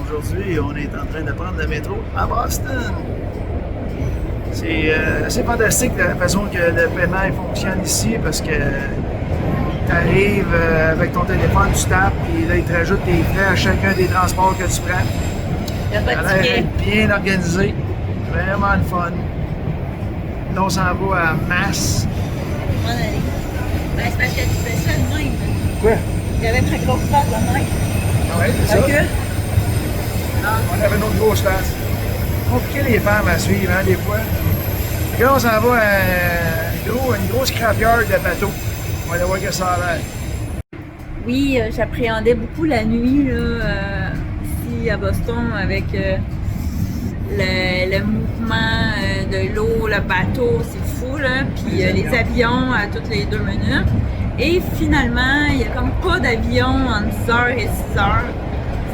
Aujourd'hui, on est en train de prendre le métro à Boston. C'est assez fantastique la façon que le paiement fonctionne ici parce que tu arrives avec ton téléphone, tu tapes et là, ils te rajoutent tes frais à chacun des transports que tu prends. Il n'y a pas de Ça a l'air ticket. d'être bien organisé, vraiment le fun. Là, on s'en va à Mass. Ben, c'est parce que tu fais ça de même. Quoi? J'avais ma grosse face de même. Ah ouais, c'est ça. Recule. On avait notre grosse face. Compliqué les femmes à suivre, hein, des fois. Et là, on s'en va à une grosse scrapyard de bateaux. On va aller voir que ça a l'air. Oui, j'appréhendais beaucoup la nuit là, ici à Boston avec le mouvement de l'eau, le bateau, c'est fou là, puis les avions à toutes les 2 minutes. Et finalement, il n'y a comme pas d'avion entre 10h et 6h.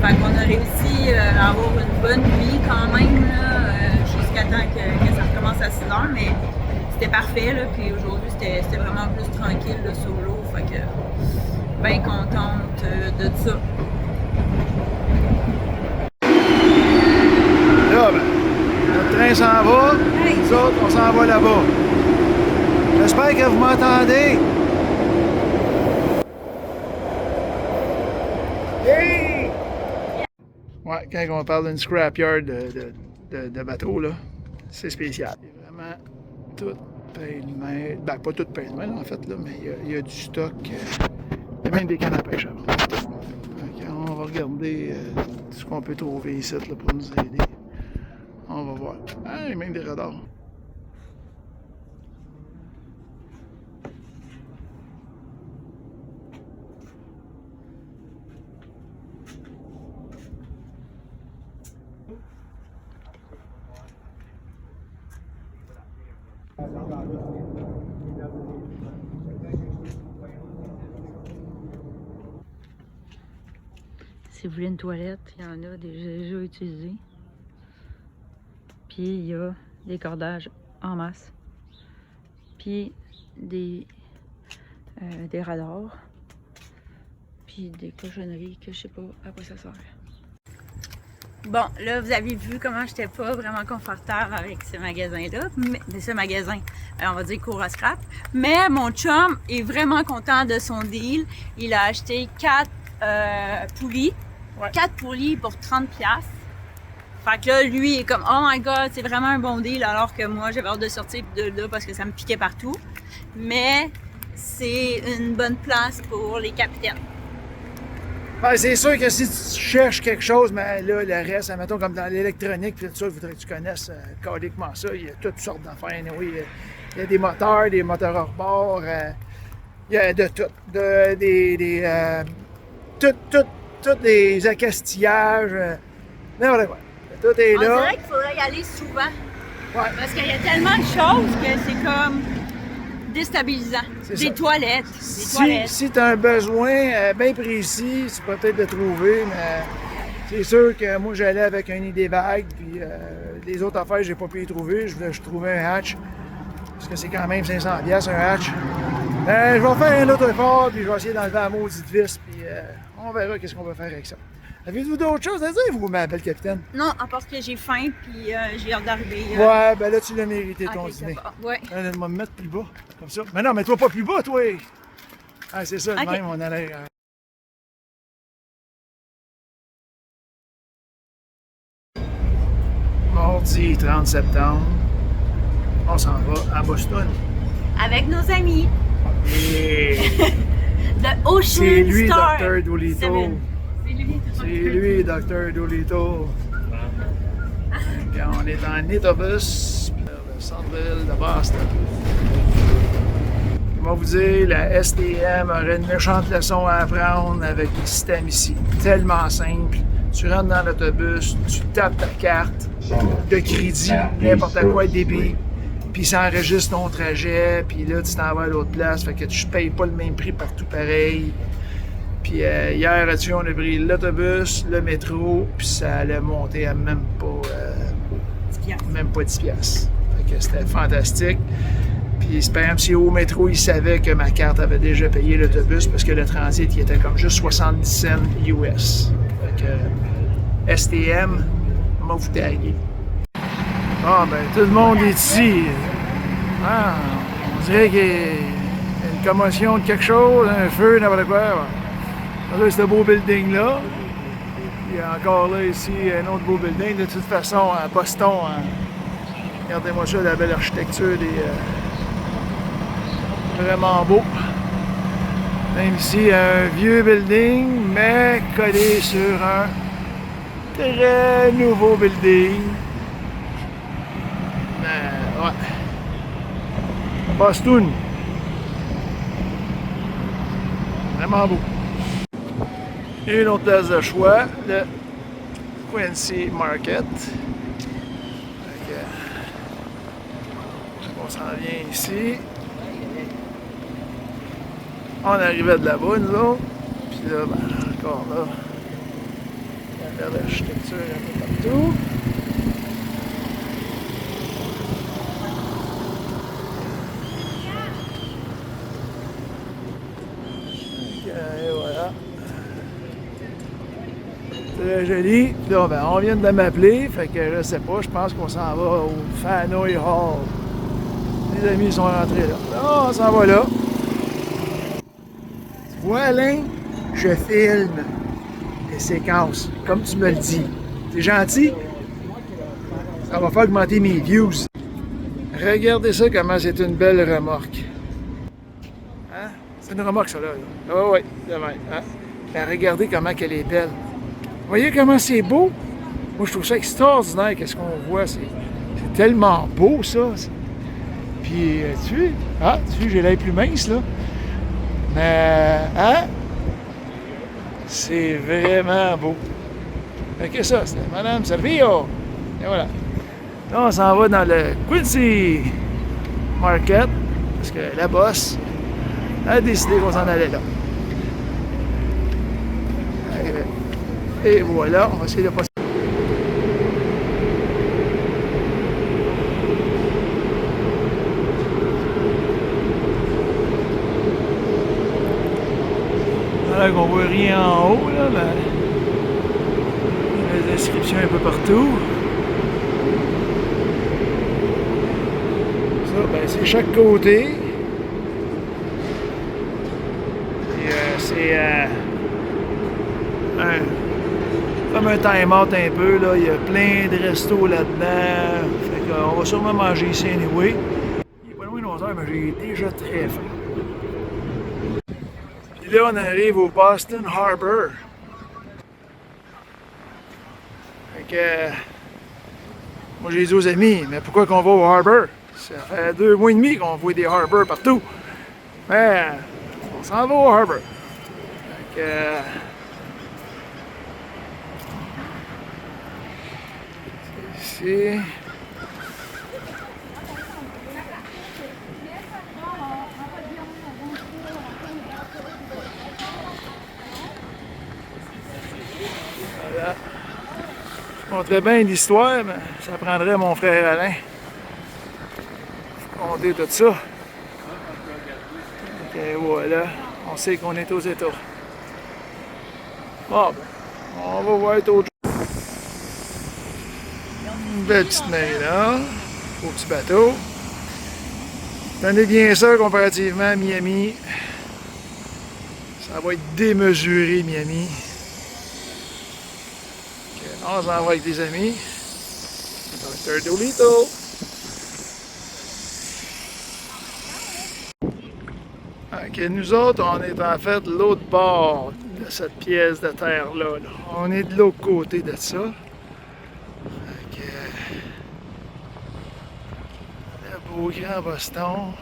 Fait qu'on a réussi à avoir une bonne nuit quand même là, jusqu'à temps que ça recommence à 6h, mais c'était parfait là, puis aujourd'hui c'était vraiment plus tranquille là, sur l'eau, fait que bien contente de ça. Là, ben, notre train s'en va. Hey. Nous autres, on s'en va là-bas. J'espère que vous m'entendez. Hey! Ouais, quand on parle d'une scrapyard de bateau, là, c'est spécial. C'est vraiment tout pêle-mêle. Ben, pas tout pêle-mêle, en fait, là, mais il y a du stock. Il y a même des cannes à pêche avant. Donc, on va regarder ce qu'on peut trouver ici là, pour nous aider. On va voir. Ah, il y a même des radars. Si vous voulez une toilette, il y en a déjà utilisées. Puis il y a des cordages en masse. Puis des radars. Puis des cochonneries que je sais pas à quoi ça sert. Bon, là, vous avez vu comment j'étais pas vraiment confortable avec ce magasin-là. Ce magasin, on va dire cours à scrap. Mais mon chum est vraiment content de son deal. Il a acheté 4 poulies. Ouais. 4 poulies pour 30$. Fait que là, lui, il est comme, oh my god, c'est vraiment un bon deal. Alors que moi, j'avais hâte de sortir de là parce que ça me piquait partout. Mais c'est une bonne place pour les capitaines. Ben, c'est sûr que si tu cherches quelque chose, mais là, le reste, admettons, comme dans l'électronique, puis tout ça, il faudrait que tu connaisses codiquement ça. Il y a toutes sortes d'affaires. Oui, il y a des moteurs hors bord, il y a de tout. Tous les accastillages, n'importe quoi. Tout est On là. dirait qu'il faudrait y aller souvent. Ouais. Parce qu'il y a tellement de choses que c'est comme déstabilisant. C'est Des ça. toilettes. Si tu as un besoin bien précis, tu peux peut-être le trouver, mais c'est sûr que moi j'allais avec une idée vague, puis les autres affaires, j'ai pas pu y trouver. Je trouvais un hatch, parce que c'est quand même 500$ un hatch. Je vais faire un autre effort, puis je vais essayer d'enlever la maudite vis, puis on verra qu'est-ce qu'on va faire avec ça. Avez-vous d'autres choses à dire, vous, ma belle capitaine? Non, à part que j'ai faim puis j'ai hâte d'arriver. Ouais, ben là, tu l'as mérité ton ok, dîner. ouais. On va me mettre plus bas, comme ça. Mais non, mets-toi pas plus bas, toi! Ah, c'est ça, de Ok. même, on allait... Mardi 30 septembre, on s'en va à Boston. Avec nos amis. Et The Ocean c'est lui, Star. Dr. Dolittle. Seven. C'est lui. C'est lui, Dr. Dolittle. Quand on est en autobus vers le centre-ville de Boston. Je vais vous dire, la STM aurait une méchante leçon à apprendre avec le système ici. Tellement simple. Tu rentres dans l'autobus, tu tapes ta carte de crédit, n'importe quoi, débit, puis ça enregistre ton trajet, puis là, tu t'en vas à l'autre place, fait que tu payes pas le même prix partout pareil. Puis hier, là-dessus, on a pris l'autobus, le métro, puis ça allait monter à même pas 10 piastres. Fait que c'était fantastique. Puis par exemple, si au métro, ils savaient que ma carte avait déjà payé l'autobus parce que le transit, il était comme juste 70 cents US. Fait que STM, m'a vous taguer. Ah, ben, tout le monde est ici. Ah, on dirait qu'il y a une commotion de quelque chose, un feu, n'importe quoi. Là, c'est ce beau building-là. Il y a encore là, ici, un autre beau building. De toute façon, à Boston, regardez-moi ça, la belle architecture, vraiment beau. Même ici, un vieux building, mais collé sur un très nouveau building. Ouais. Boston. Vraiment beau. Et une autre place de choix, le Quincy Market. On s'en vient ici. On arrivait de là-bas, nous autres. Puis là, ben, encore là, la belle architecture un peu partout. Et voilà. Très joli. Puis là, ben, on vient de m'appeler, fait que je sais pas, je pense qu'on s'en va au Faneuil Hall. Les amis sont rentrés là. Là, on s'en va là. Tu vois, Alain, je filme les séquences, comme tu me le dis. C'est gentil? Ça va faire augmenter mes views. Regardez ça, comment c'est une belle remorque. Hein? C'est une remorque, ça, là. Ah oui, de même. Hein? Ben, regardez comment elle est belle. Vous voyez comment c'est beau? Moi, je trouve ça extraordinaire, qu'est-ce qu'on voit. C'est tellement beau, ça. Puis, tu vois, j'ai l'œil plus mince, là. Mais, hein? C'est vraiment beau. Fait que ça, c'était Madame Servillo. Et voilà. Là, on s'en va dans le Quincy Market, parce que la boss a décidé qu'on s'en allait là. Et voilà, on va essayer de passer. Là qu'on voit rien en haut, là, les inscriptions un peu partout. Ça, ben, c'est chaque côté. Et c'est comme un time-out un peu, là. Il y a plein de restos là-dedans. Fait qu'on va sûrement manger ici anyway. Il est pas loin de 11 heures, mais j'ai déjà très faim. Puis là, on arrive au Boston Harbor. Fait que, moi, j'ai dit aux amis, mais pourquoi qu'on va au Harbor? Ça fait 2 mois et demi qu'on voit des Harbors partout. Mais, on s'en va au Harbor. Fait que, ici. Voilà. Je montrais bien l'histoire, mais ça prendrait mon frère Alain pour compter tout ça. Et voilà, on sait qu'on est aux États. Bon, ben, on va voir autre chose. Une belle petite marina, au petit bateau. Tenez bien ça comparativement à Miami. Ça va être démesuré, Miami. On s'en va avec des amis. Dr. Dolittle. Ok, nous autres, on est en fait de l'autre bord de cette pièce de terre-là. Là. On est de l'autre côté de ça. Ok. Le beau grand Boston.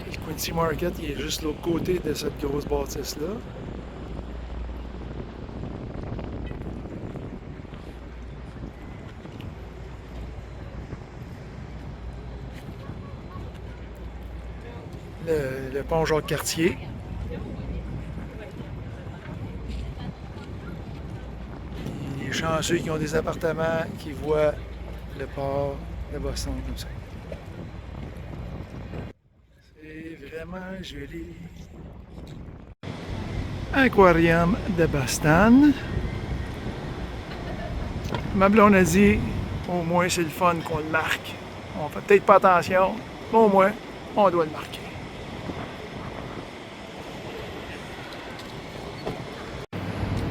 Le Quincy Market, il est juste de l'autre côté de cette grosse bâtisse-là. Le pont Jacques-Cartier. Les chanceux qui ont des appartements qui voient le port de Boston comme ça. C'est vraiment joli. Aquarium de Boston. Ma blonde a dit, au moins c'est le fun qu'on le marque. On fait peut-être pas attention, mais au moins on doit le marquer.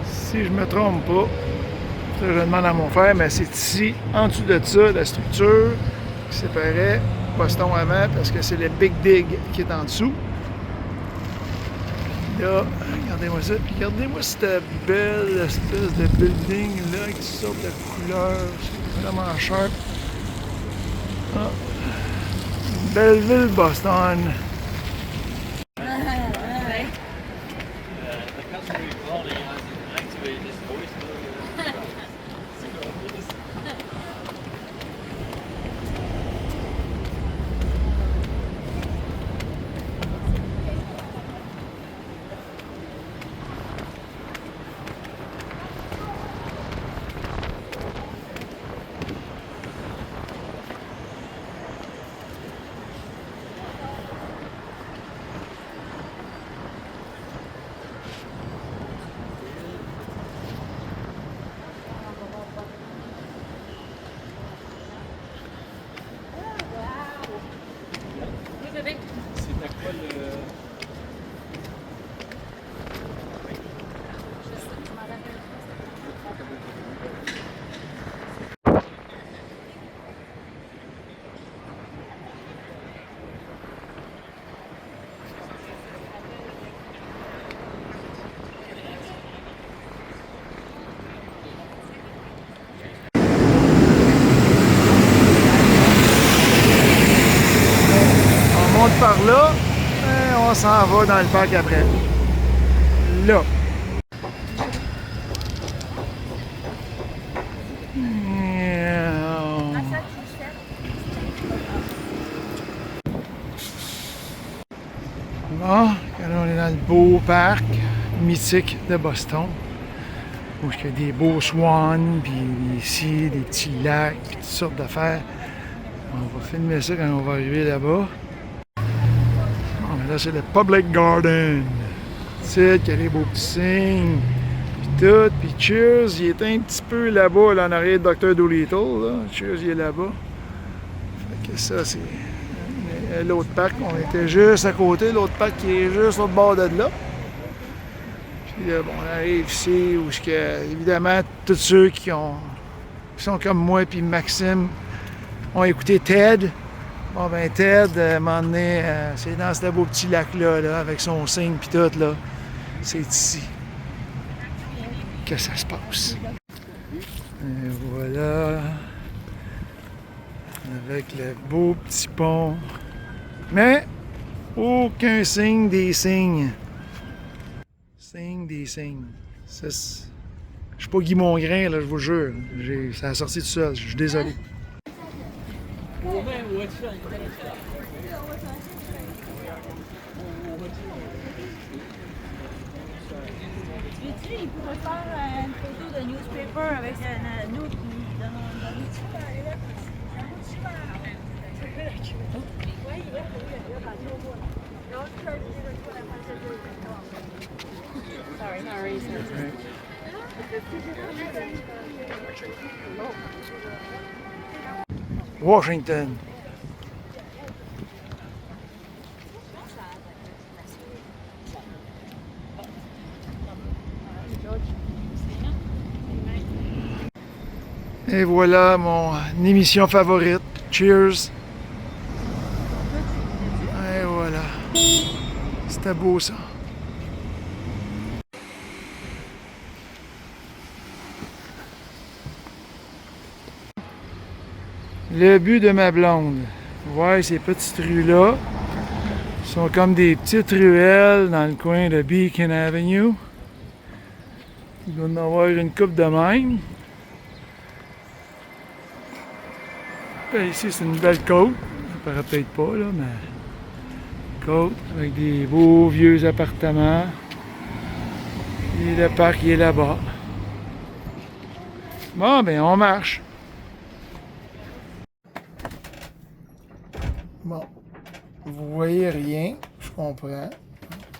Si je me trompe pas, je demande à mon frère, mais c'est ici, en dessous de ça, la structure qui séparait Boston avant, parce que c'est le Big Dig qui est en dessous. Là, regardez-moi ça, puis regardez-moi cette belle espèce de building là qui sort de couleur, c'est vraiment sharp. Ah. Belle ville Boston. C'est à quoi le... On monte par là, et on s'en va dans le parc après. Là. Bon, là on est dans le beau parc mythique de Boston, où il y a des beaux swans, puis ici des petits lacs, puis toutes sortes d'affaires. On va filmer ça quand on va arriver là-bas. Bon, mais là c'est le Public Garden. C'est qu'il y a des beaux petits signes, puis tout, puis Cheers, il est un petit peu là-bas, là en arrière de Dr. Dolittle, là. Cheers, il est là-bas. Fait que ça, c'est l'autre parc, on était juste à côté, l'autre parc qui est juste au bord de là. Puis là, bon, on arrive ici où, évidemment, tous ceux qui sont comme moi puis Maxime ont écouté Ted. Bon, ben Ted, à un moment donné, c'est dans ce beau petit lac-là, là, avec son signe puis tout, là. C'est ici que ça se passe. Et voilà. Avec le beau petit pont. Mais aucun signe des signes. Signe des signes. Je suis pas Guy Mongrain, là, je vous jure. Ça a sorti tout seul, je suis désolé. Il pourrait faire une photo de newspaper avec nous qui donne Washington. Et voilà mon émission favorite. Cheers. Et voilà. C'était beau ça. Le but de ma blonde. Ouais, ces petites rues-là sont comme des petites ruelles dans le coin de Beacon Avenue. Il doit y en avoir une coupe de même. Là, ici, c'est une belle côte. Ça paraît peut-être pas, là, mais côte avec des beaux vieux appartements. Et le parc il est là-bas. Bon, ben, on marche. Bon, vous voyez rien, je comprends.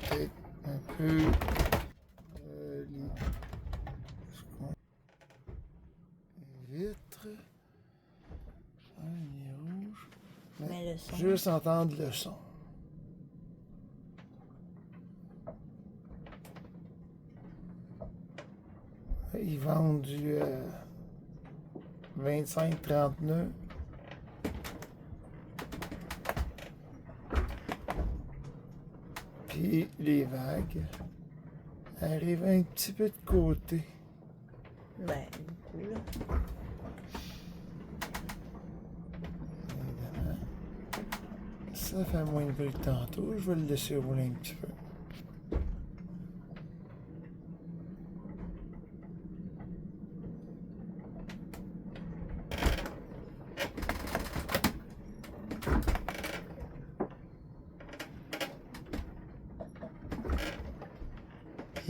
Peut-être un peu les vitres. Il est rouge. Mais le son. Juste entendre le son. Ils vendent du 25-30 nœuds. Puis les vagues arrivent un petit peu de côté. Ben, beaucoup, là. Évidemment. Ça fait moins de bruit que tantôt. Je vais le laisser rouler un petit peu.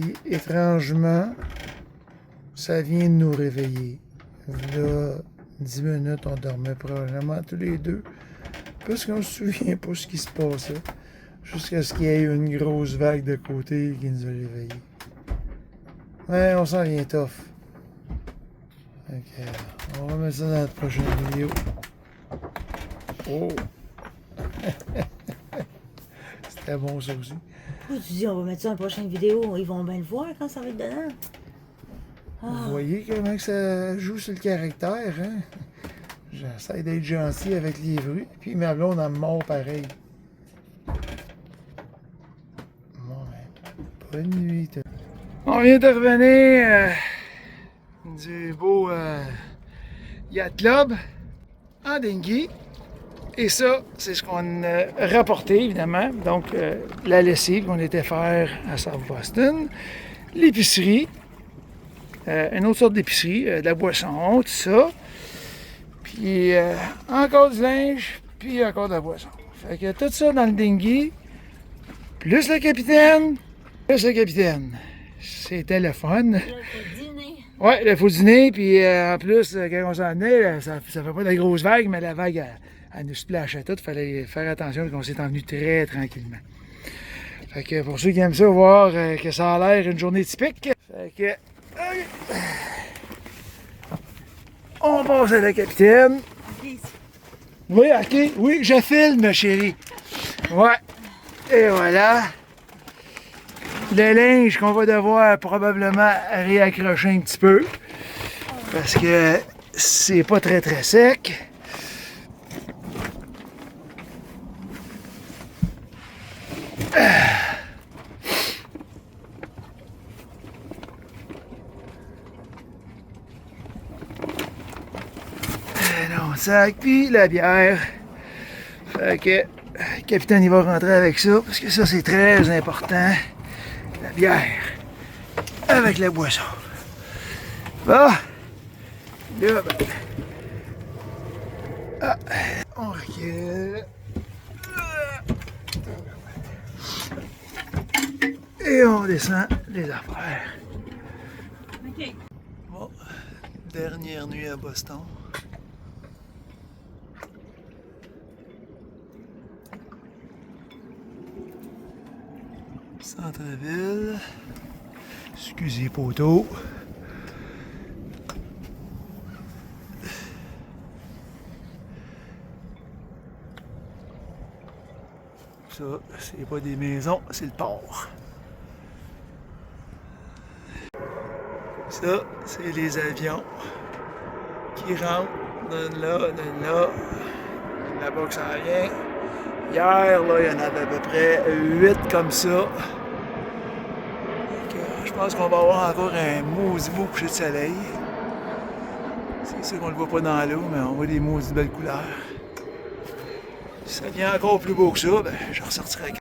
Et étrangement, ça vient de nous réveiller. Là, 10 minutes, on dormait probablement tous les deux. Parce qu'on se souvient pas ce qui se passait. Jusqu'à ce qu'il y ait une grosse vague de côté qui nous a réveillés. Ouais, on s'en vient tough. Ok, on va mettre ça dans la prochaine vidéo. Oh! C'était bon ça aussi. Pourquoi tu dis on va mettre ça dans la prochaine vidéo? Ils vont bien le voir quand ça va être dedans. Vous voyez comment que ça joue sur le caractère, hein? J'essaie d'être gentil avec les bruits, puis ma blonde en mord pareil. Bon, ben, bonne nuit. On vient de revenir du beau Yacht Club en dinghy. Et ça, c'est ce qu'on a rapporté, évidemment. Donc, la lessive qu'on était faire à South Boston, l'épicerie, une autre sorte d'épicerie, de la boisson, tout ça. Puis encore du linge, puis encore de la boisson. Fait que tout ça dans le dinghy, plus le capitaine, C'était le fun. Là, il faut dîner. Ouais, il faut dîner, puis en plus, quand on s'en venait, ça fait pas de grosses vagues, mais la vague, elle nous splashait tout. Il fallait faire attention qu'on s'est envenu très tranquillement. Fait que pour ceux qui aiment ça, voir que ça a l'air une journée typique. Fait que... On passe à la capitaine. Oui, ok. Oui, je filme, ma chérie. Ouais. Et voilà. Le linge qu'on va devoir probablement réaccrocher un petit peu. Parce que c'est pas très sec. Non, sac, puis la bière. Fait que le capitaine il va rentrer avec ça, parce que ça c'est très important. La bière avec la boisson. Bon, là, ben, on recule. Et on descend les affaires. OK. Bon, dernière nuit à Boston. Centre-ville. Excusez poteau. Ça, c'est pas des maisons, c'est le port. Ça, c'est les avions qui rentrent de là, là-bas que ça vient. Hier, là, il y en avait à peu près 8 comme ça. Donc, je pense qu'on va avoir encore un maudit beau coucher de soleil. C'est sûr qu'on le voit pas dans l'eau, mais on voit des maudites belles couleurs. Si ça devient encore plus beau que ça, ben, je ressortirai.